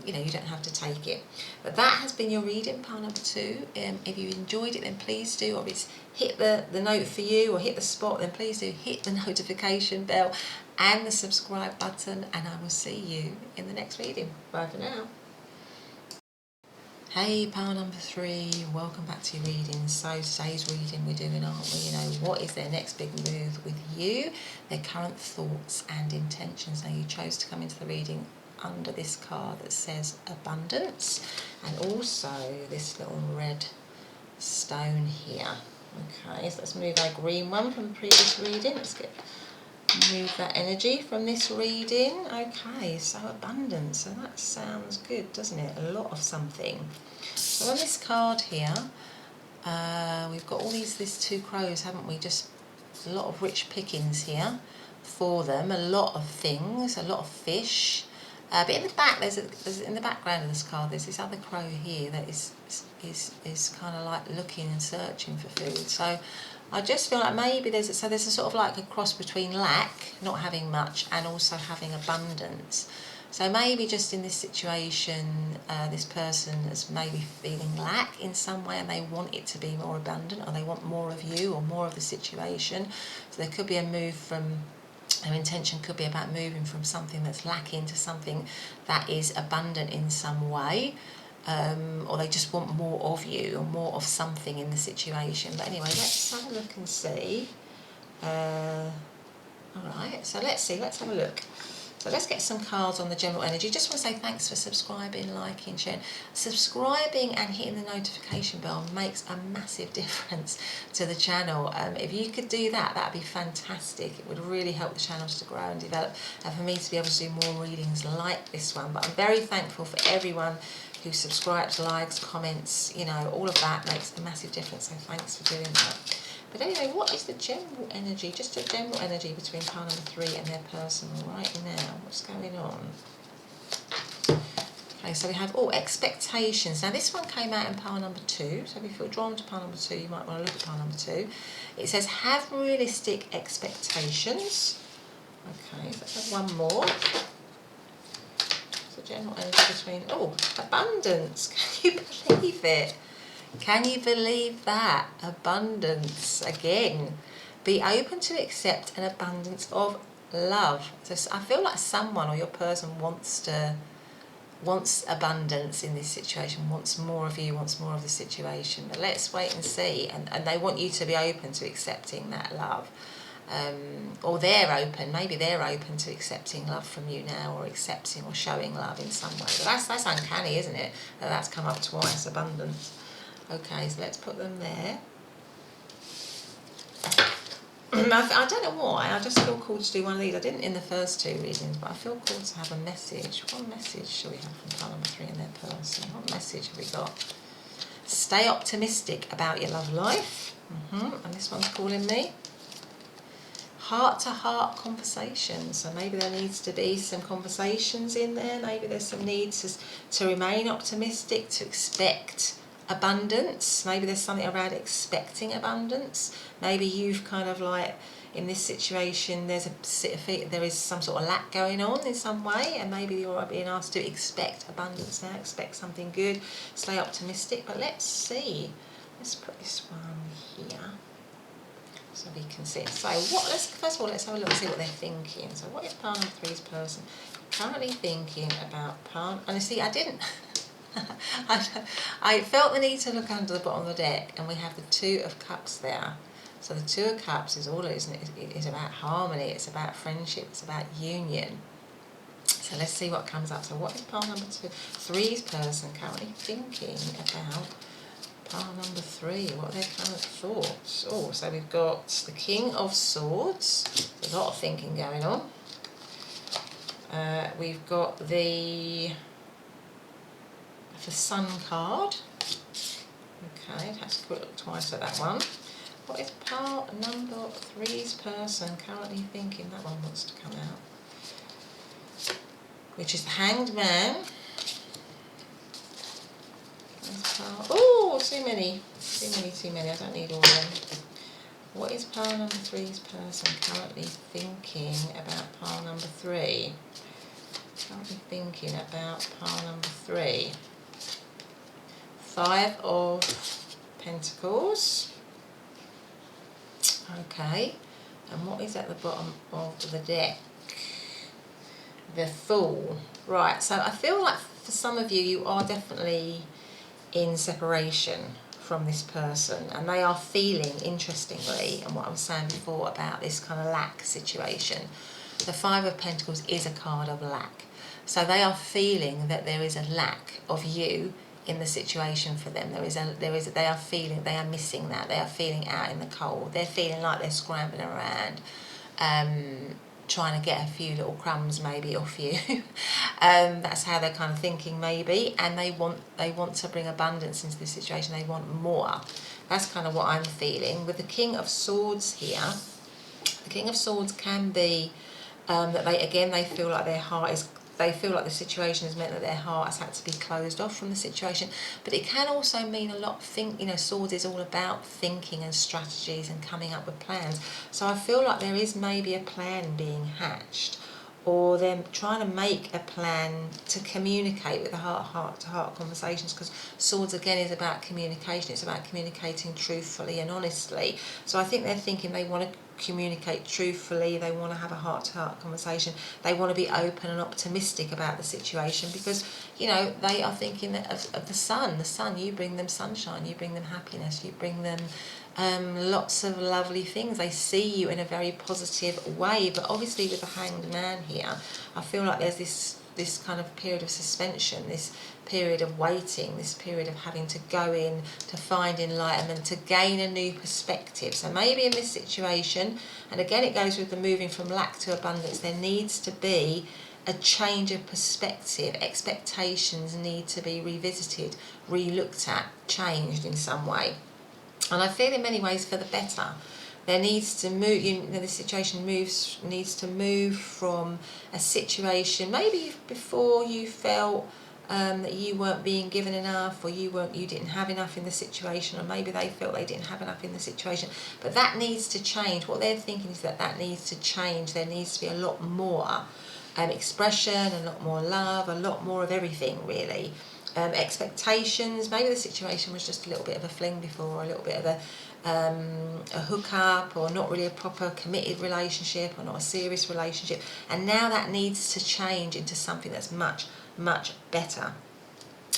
you know, you don't have to take it. But that has been your reading, pile number 2. If you enjoyed it, then please do, or it's hit the note for you, or hit the spot, then please do hit the notification bell and the subscribe button, and I will see you in the next reading. Bye for now. Hey, pile number 3, welcome back to your reading. So today's reading we're doing, aren't we, you know, what is their next big move with you, their current thoughts and intentions. Now you chose to come into the reading under this card that says abundance, and also this little red stone here. Okay, so let's move our green one from the previous reading. Let's move that energy from this reading. Okay, so abundance, so that sounds good, doesn't it? A lot of something. So on this card here, we've got all these 2 crows, haven't we? Just a lot of rich pickings here for them, a lot of things, a lot of fish. But in the back, there's in the background of this card, there's this other crow here that is kind of like looking and searching for food. So I just feel like maybe there's a sort of like a cross between lack, not having much, and also having abundance. So maybe just in this situation, this person is maybe feeling lack in some way and they want it to be more abundant, or they want more of you or more of the situation. So there could be a move from, their intention could be about moving from something that's lacking to something that is abundant in some way. Or they just want more of you or more of something in the situation. But anyway, let's have a look and see. Alright, so let's have a look. So let's get some cards on the general energy. Just want to say thanks for subscribing, liking, sharing. Subscribing and hitting the notification bell makes a massive difference to the channel. If you could do that, that'd be fantastic. It would really help the channels to grow and develop, and for me to be able to do more readings like this one. But I'm very thankful for everyone who subscribes, likes, comments, you know, all of that makes a massive difference, so thanks for doing that. But anyway, what is the general energy, just a general energy between pile number 3 and their person right now? What's going on? Okay, so we have, expectations. Now this one came out in pile number 2, so if you feel drawn to pile number 2, you might want to look at pile number 2. It says, have realistic expectations. Okay, so let's have one more. So general energy between, abundance. Can you believe it? Can you believe that? Abundance again. Be open to accept an abundance of love. So I feel like someone or your person wants abundance in this situation, wants more of you, wants more of the situation. But let's wait and see. And they want you to be open to accepting that love. Or they're open, maybe they're open to accepting love from you now, or accepting or showing love in some way. But that's uncanny, isn't it? That's come up twice, abundance. Okay, so let's put them there. I don't know why, I just feel called to do one of these. I didn't in the first 2 readings, but I feel called to have a message. What message shall we have from pile number 3 and their person? What message have we got? Stay optimistic about your love life. And this one's calling me. Heart-to-heart conversations. So maybe there needs to be some conversations in there. Maybe there's some needs to remain optimistic, to expect abundance. Maybe there's something around expecting abundance. Maybe you've kind of like, in this situation, there is some sort of lack going on in some way, and maybe you're being asked to expect abundance now, expect something good, stay optimistic. But let's see. Let's put this one here so we can see. So first of all, let's have a look and see what they're thinking. So what is pile number 3's person currently thinking about pile? And see, I didn't. I felt the need to look under the bottom of the deck, and we have the 2 of Cups there. So the 2 of Cups is all, isn't it? It's about harmony, it's about friendship, it's about union. So let's see what comes up. So what is pile number 3's person currently thinking about pile number 3? What are their current thoughts? So we've got the King of Swords. There's a lot of thinking going on. We've got the Sun card. Okay, let's look twice at that one. What is pile number 3's person currently thinking? That one wants to come out. Which is the Hanged Man. Too many. I don't need all of them. What is pile number 3's person currently thinking about pile number 3? Currently thinking about pile number 3. 5 of Pentacles. Okay. And what is at the bottom of the deck? The Fool. Right, so I feel like for some of you, you are definitely in separation from this person, and they are feeling, interestingly, and what I was saying before about this kind of lack situation, the 5 of Pentacles is a card of lack. So they are feeling that there is a lack of you in the situation for them. They are feeling, they are missing that. They are feeling out in the cold. They're feeling like they're scrambling around, trying to get a few little crumbs maybe off you. That's how they're kind of thinking maybe, and they want to bring abundance into this situation. They want more. That's kind of what I'm feeling. With the King of Swords here, the King of Swords can be that they feel like their heart is, they feel like the situation has meant that their heart has had to be closed off from the situation. But it can also mean a lot of Swords is all about thinking and strategies and coming up with plans. So I feel like there is maybe a plan being hatched or they're trying to make a plan to communicate with the heart-to-heart conversations, because Swords again is about communication. It's about communicating truthfully and honestly. So I think they're thinking they want to communicate truthfully, they want to have a heart-to-heart conversation, they want to be open and optimistic about the situation, because you know they are thinking that of the sun. You bring them sunshine, you bring them happiness, you bring them lots of lovely things. They see you in a very positive way. But obviously with the Hanged Man here, I feel like there's this kind of period of suspension, this period of waiting, this period of having to go in to find enlightenment, to gain a new perspective. So maybe in this situation, and again it goes with the moving from lack to abundance, there needs to be a change of perspective. Expectations need to be revisited, re-looked at, changed in some way. And I feel in many ways for the better. There needs to move, the situation needs to move from a situation, maybe before you felt that you weren't being given enough, or you didn't have enough in the situation, or maybe they felt they didn't have enough in the situation. But that needs to change. What they're thinking is that needs to change. There needs to be a lot more expression, a lot more love, a lot more of everything really. Expectations, maybe the situation was just a little bit of a fling before, or a little bit of a hookup, or not really a proper committed relationship, or not a serious relationship, and now that needs to change into something that's much, much better.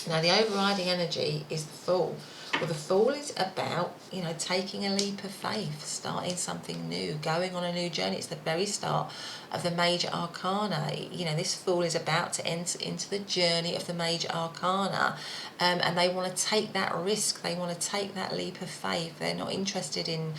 Now the overriding energy is the Fool. Well, the Fool is about, taking a leap of faith, starting something new, going on a new journey. It's the very start of the major arcana. This Fool is about to enter into the journey of the major arcana, and they want to take that risk. They want to take that leap of faith. They're not interested in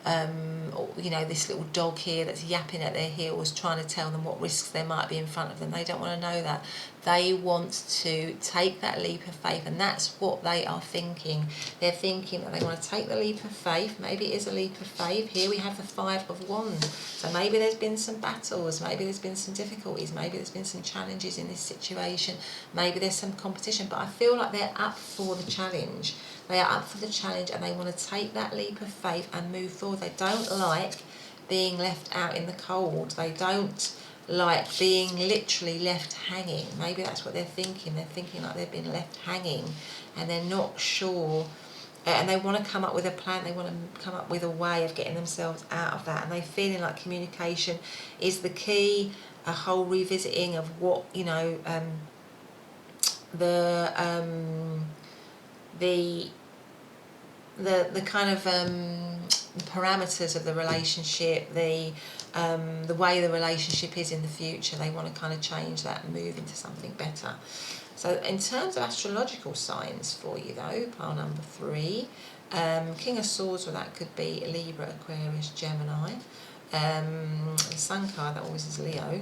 this little dog here that's yapping at their heels, trying to tell them what risks there might be in front of them. They don't want to know that. They want to take that leap of faith, and that's what they are thinking. They're thinking that they want to take the leap of faith. Maybe it is a leap of faith. Here we have the Five of Wands. So maybe there's been some battles, maybe there's been some difficulties, maybe there's been some challenges in this situation, maybe there's some competition, but I feel like they're up for the challenge. They are up for the challenge, and they want to take that leap of faith and move forward. They don't like being left out in the cold. They don't like being literally left hanging. Maybe that's what they're thinking. They're thinking like they've been left hanging, and they're not sure. And they want to come up with a plan. They want to come up with a way of getting themselves out of that. And they're feeling like communication is the key. A whole revisiting of what, the kind of parameters of the relationship, the way the relationship is in the future. They want to kind of change that and move into something better. So in terms of astrological signs for you though, pile number 3, King of Swords, well, that could be Libra, Aquarius, Gemini. The Sun card, that always is Leo.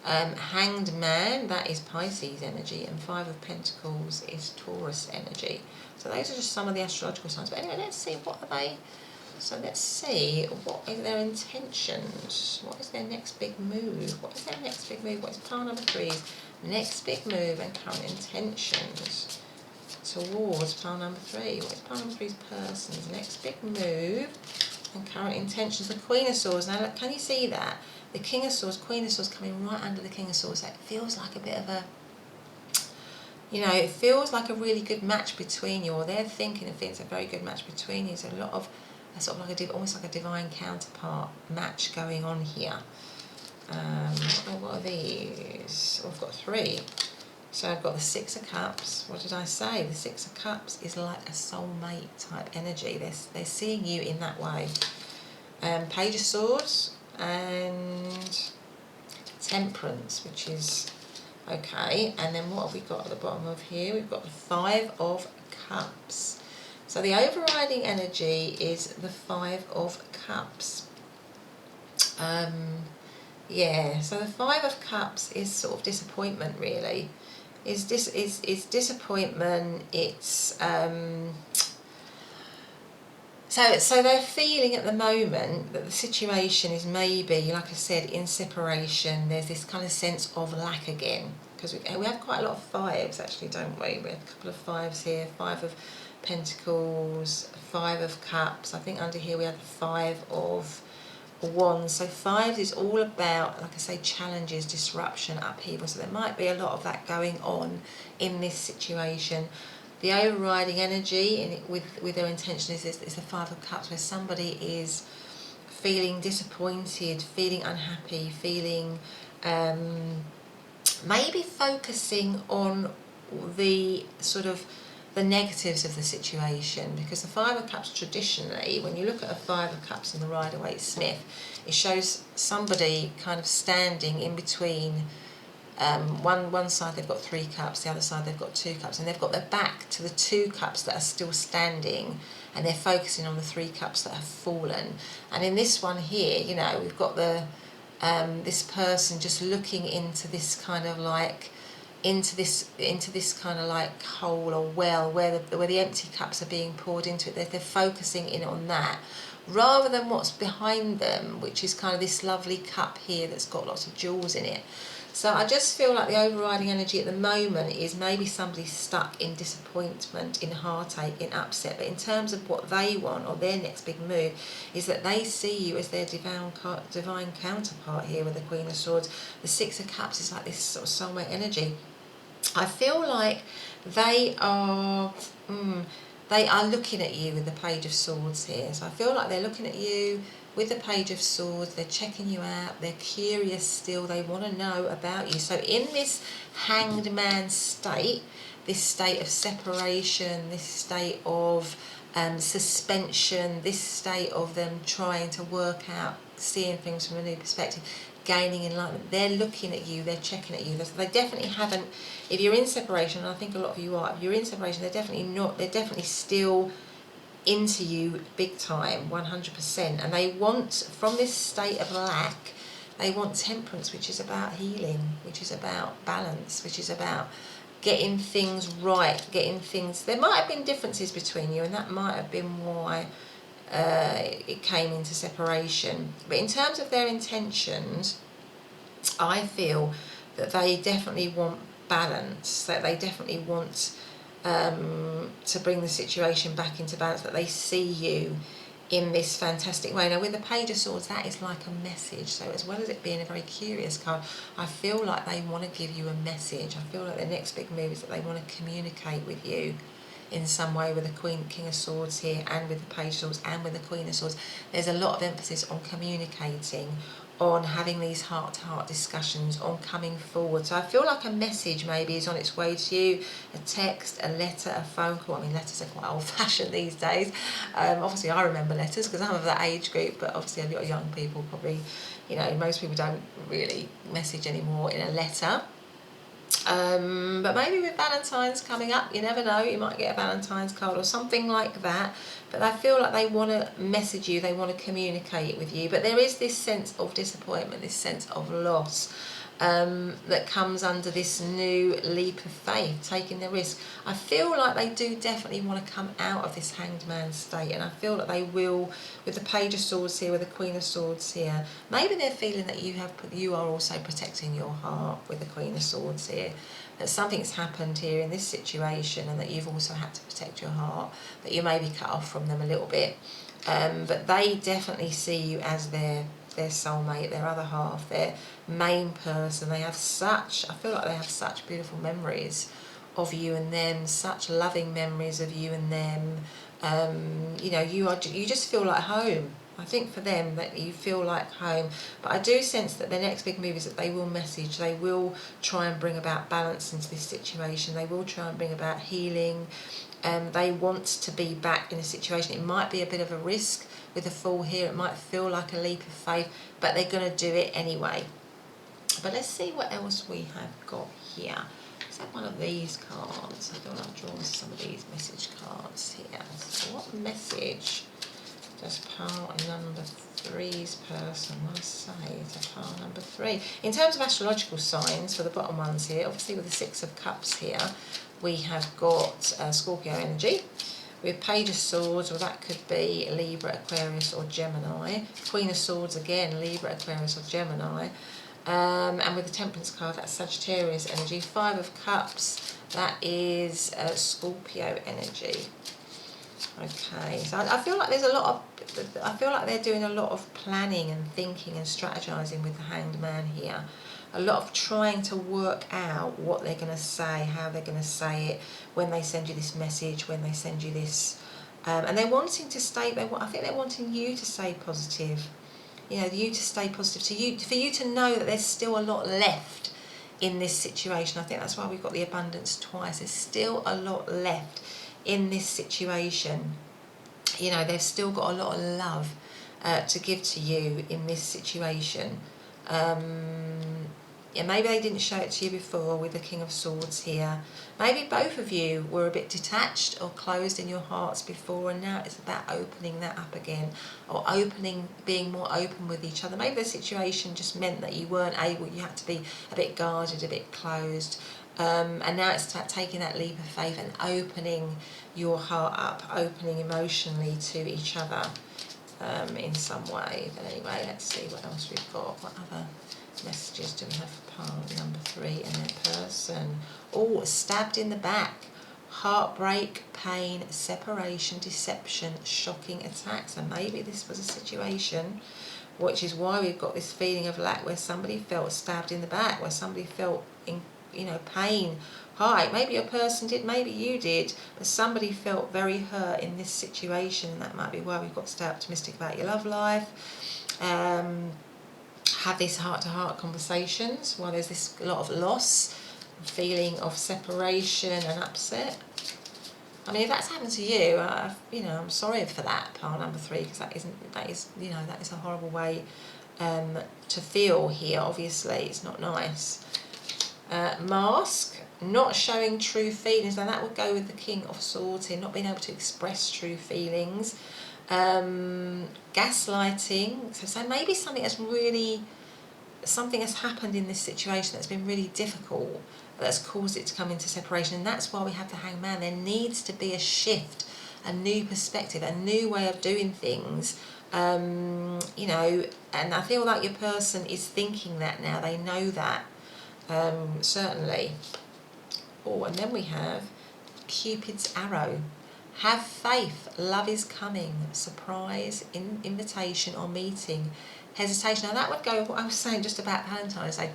Hanged Man, that is Pisces energy, and Five of Pentacles is Taurus energy. So those are just some of the astrological signs. But anyway, let's see what are they. So let's see, what is their intentions? What is their next big move? What is their next big move? What is pile number 3's next big move and current intentions towards pile number 3? What is pile number 3's person's next big move and current intentions? The Queen of Swords. Now, look, can you see that? The King of Swords, Queen of Swords coming right under the King of Swords. That feels like a bit of a, it feels like a really good match between you, or they're thinking it feels a very good match between you. There's a lot of, sort of like almost like a divine counterpart match going on here. What are these? I've got 3. So I've got the Six of Cups. What did I say? The Six of Cups is like a soulmate type energy. They're seeing you in that way. Page of Swords and Temperance, which is okay. And then what have we got at the bottom of here? We've got the Five of Cups. So the overriding energy is the Five of Cups. So the Five of Cups is sort of disappointment, really. Is disappointment. It's so they're feeling at the moment that the situation is maybe, like I said, in separation. There's this kind of sense of lack again, because we have quite a lot of fives actually, don't we? We have a couple of fives here. Five of Pentacles, Five of Cups. I think under here we have the Five of Wands. So 5 is all about, like I say, challenges, disruption, upheaval. So there might be a lot of that going on in this situation. The overriding energy with their intention is the 5 of Cups, where somebody is feeling disappointed, feeling unhappy, feeling maybe focusing on the sort of the negatives of the situation, because the 5 of Cups traditionally, when you look at a 5 of Cups in the Rider-Waite-Smith, it shows somebody kind of standing in between. One side they've got 3 cups, the other side they've got 2 cups, and they've got their back to the 2 cups that are still standing, and they're focusing on the 3 cups that have fallen. And in this one here, you know, we've got the this person just looking into this kind of like into this kind of like hole or well where the empty cups are being poured into it. They're focusing in on that rather than what's behind them, which is kind of this lovely cup here that's got lots of jewels in it. So I just feel like the overriding energy at the moment is maybe somebody stuck in disappointment, in heartache, in upset. But in terms of what they want or their next big move is that they see you as their divine counterpart here with the Queen of Swords. The 6 of Cups is like this sort of soulmate energy. I feel like they are looking at you with the Page of Swords here. So I feel like they're looking at you with the Page of Swords. They're checking you out. They're curious still. They want to know about you. So in this Hanged Man state, this state of separation, this state of suspension, this state of them trying to work out, seeing things from a new perspective, gaining enlightenment, they're looking at you, they're checking at you. They definitely haven't, if you're in separation, and I think a lot of you are, if you're in separation, they're definitely not, they're definitely still into you big time, 100%. And they want, from this state of lack, they want temperance, which is about healing, which is about balance, which is about getting things right, getting things, there might have been differences between you, and that might have been why it came into separation. But in terms of their intentions, I feel that they definitely want balance, that they definitely want to bring the situation back into balance, that they see you in this fantastic way. Now with the Page of Swords, that is like a message. So as well as it being a very curious card, I feel like they want to give you a message. I feel like their next big move is that they want to communicate with you in some way with the King of Swords here, and with the Page of Swords, and with the Queen of Swords. There's a lot of emphasis on communicating, on having these heart-to-heart discussions, on coming forward. So I feel like a message maybe is on its way to you, a text, a letter, a phone call. I mean, letters are quite old-fashioned these days. Obviously, I remember letters because I'm of that age group, but obviously a lot of young people probably, you know, most people don't really message anymore in a letter. But maybe with Valentine's coming up, you never know, you might get a Valentine's card or something like that. But I feel like they want to message you, they want to communicate with you. But there is this sense of disappointment, this sense of loss that comes under this new leap of faith, taking the risk. I feel like they do definitely want to come out of this Hanged Man state, and I feel that they will with the Page of Swords here, with the Queen of Swords here. Maybe they're feeling that you are also protecting your heart with the Queen of Swords here, that something's happened here in this situation and that you've also had to protect your heart, that you may be cut off from them a little bit. But they definitely see you as their soulmate, their other half, their main person. They have such, I feel like they have such beautiful memories of you and them, such loving memories of you and them. You know, you just feel like home. I think for them that you feel like home. But I do sense that their next big move is that they will message, they will try and bring about balance into this situation, they will try and bring about healing. They want to be back in a situation. It might be a bit of a risk with the Fool here, it might feel like a leap of faith, but they're going to do it anyway. But let's see what else we have got here. Let's have one of these cards. I feel like I've drawn some of these message cards here. So what message does pile number 3's person want to say to pile number 3? In terms of astrological signs, for the bottom ones here, obviously with the 6 of Cups here, we have got Scorpio energy. With Page of Swords, well, that could be Libra, Aquarius or Gemini. Queen of Swords, again, Libra, Aquarius or Gemini. And with the Temperance card, that's Sagittarius energy. 5 of Cups, that is Scorpio energy. Okay, so I feel like there's a lot of, I feel like they're doing a lot of planning and thinking and strategizing with the Hanged Man here. A lot of trying to work out what they're going to say, how they're going to say it, when they send you this message, when they send you this, and they're wanting to stay. I think they're wanting you to stay positive. You know, you to stay positive. So for you to know that there's still a lot left in this situation. I think that's why we've got the abundance twice. There's still a lot left in this situation. You know, they've still got a lot of love to give to you in this situation. Yeah, maybe they didn't show it to you before with the King of Swords here. Maybe both of you were a bit detached or closed in your hearts before, and now it's about opening that up again, or being more open with each other. Maybe the situation just meant that you weren't able, you had to be a bit guarded, a bit closed. And now it's about taking that leap of faith and opening your heart up, opening emotionally to each other in some way. But anyway, let's see what else we've got. What other messages do we have for pile number 3 and their person? Oh, stabbed in the back. Heartbreak, pain, separation, deception, shocking attacks. And maybe this was a situation, which is why we've got this feeling of lack, where somebody felt stabbed in the back, where somebody felt in, you know, pain. Hi, maybe a person did, maybe you did, but somebody felt very hurt in this situation, and that might be why we've got to stay optimistic about your love life. Have these heart-to-heart conversations while there's this lot of loss, feeling of separation and upset. I mean, if that's happened to you, you know, I'm sorry for that, pile number 3, because that is a horrible way to feel here. Obviously, it's not nice. Mask, not showing true feelings. Now that would go with the King of Swords here, not being able to express true feelings. Gaslighting. So maybe something has happened in this situation that's been really difficult, that's caused it to come into separation, and that's why we have the Hanged Man. There needs to be a shift, a new perspective, a new way of doing things. You know, and I feel like your person is thinking that now. They know that. Certainly. Oh, and then we have Cupid's arrow. Have faith, love is coming, surprise, invitation or meeting, hesitation. Now that would go with what I was saying just about Valentine's Day.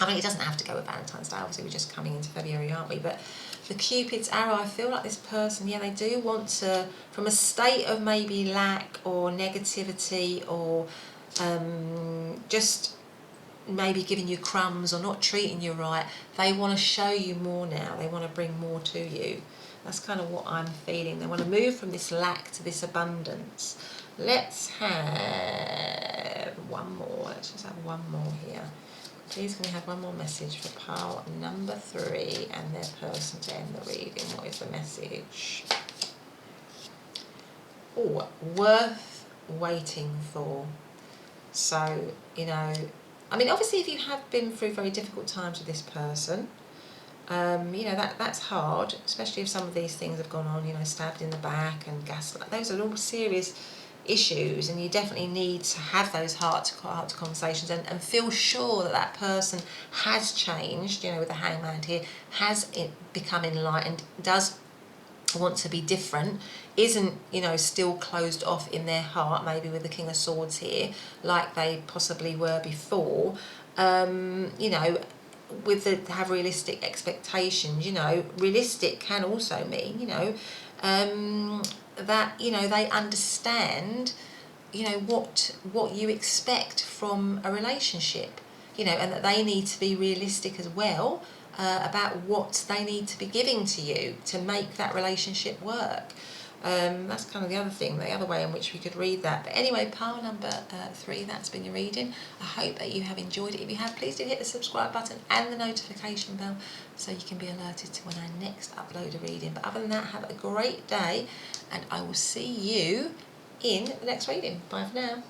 I mean, it doesn't have to go with Valentine's Day, obviously we're just coming into February, aren't we? But the Cupid's arrow, I feel like this person, yeah, they do want to, from a state of maybe lack or negativity, or just maybe giving you crumbs or not treating you right, they want to show you more now. They want to bring more to you. That's kind of what I'm feeling. They want to move from this lack to this abundance. Let's have one more. Let's just have one more here. Please can we have one more message for pile number 3 and their person to end the reading. What is the message? Oh, worth waiting for. So, you know, I mean, obviously if you have been through very difficult times with this person, you know, that's hard, especially if some of these things have gone on, you know, stabbed in the back and gaslight. Those are all serious issues, and you definitely need to have those heart-to-heart conversations and feel sure that that person has changed, you know, with the Hanged Man here, has become enlightened, does want to be different, isn't, you know, still closed off in their heart, maybe with the King of Swords here, like they possibly were before. You know, have realistic expectations. You know, realistic can also mean, you know, that, you know, they understand, you know, what you expect from a relationship, you know, and that they need to be realistic as well about what they need to be giving to you to make that relationship work. That's kind of the other thing, the other way in which we could read that. But anyway, pile number 3, that's been your reading. I hope that you have enjoyed it. If you have, please do hit the subscribe button and the notification bell so you can be alerted to when I next upload a reading. But other than that, have a great day, and I will see you in the next reading. Bye for now.